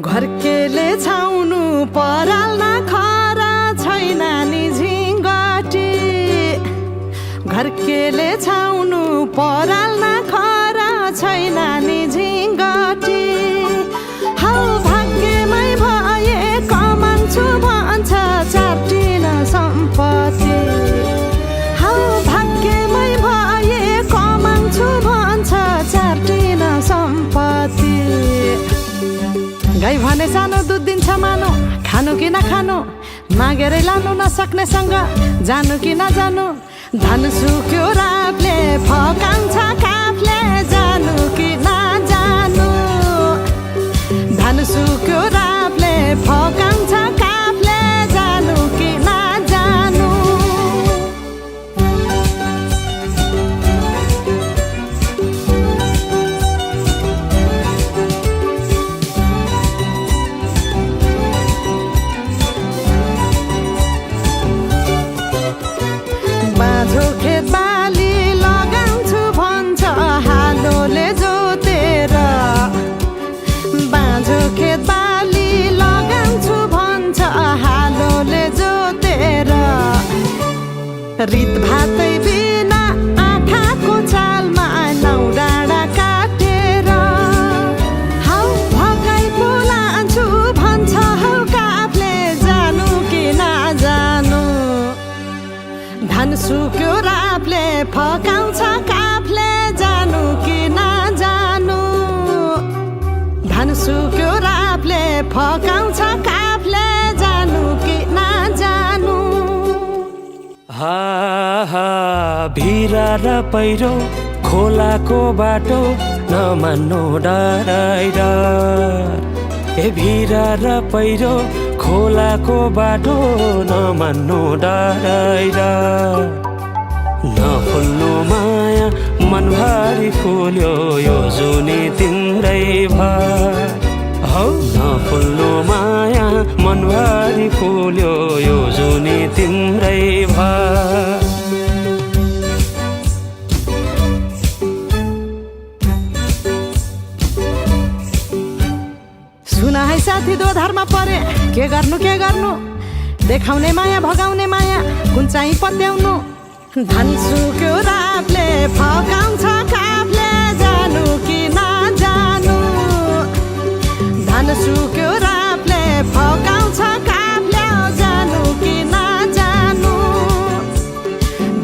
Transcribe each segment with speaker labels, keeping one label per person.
Speaker 1: घरकेले छाउनु पराल नखरा छैन नि झिङ्गटी घरकेले छाउनु पराल नखरा छैन नि झिङ्गटी हौ भाग्यमै भए कमान्छु भन्छ चाटिन सम्पत्ति हौ भाग्यमै भए कमान्छु भन्छ चाटिन सम्पत्ति गाई भने सानो दुध दिन्छ मानो खानु कि नखानु मागेरै लानु नसक्नेसँग जानु कि नजानु धन सुक्यो रातले फकाउँछ काफले जानु कि नजानु धन सुक्यो रातले फकाउँछ काफले जानु कि नजानु बाँझो खेत बाली लगाउँछु भन्छ हालोले जोतेर बाँझो खेत बाली लगाउँछु भन्छ हालोले जोतेर रित भातै बिना आँखाको चालमा नौ डाँडा काटेर हौ भगाइ बोलान्छु भन्छ हौ काफले जानु कि नजानु धन सुक्यो रापले फकाउँछ काफले जानु कि नजानु धन सुक्यो रापले फकाउँछ काफले जानु कि नजानु
Speaker 2: हा हा भिरा र पहिरो खोलाको बाटो नमान्नु डराइ डर ए भिरा र पहिरो खोलाको बाटो नमान्नु डराइ डर नफुल्नु माया मनभरि फुल्यो यो जुनी तिम्रै भर हौ नफुल्नु माया मनभरि फुल्यो यो जुनी तिम्रै भर
Speaker 1: सुन है साथी दोधारमा परे के गर्नु देखाउने माया भगाउने माया कुन चाहिँ पत्याउनु धन सुक्यो रापले फकाउँछ काफले जानु कि नजानु धन सुक्यो रापले फकाउँछ काफले जानु कि नजानु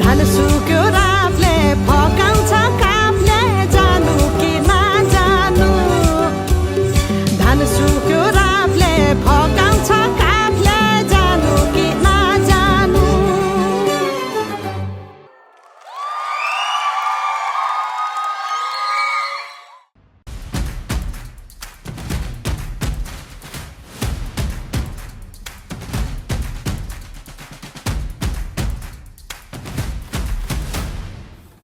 Speaker 1: धन सुक्यो रापले फकाउँछ काफले जानु कि नजानु धन सुक्यो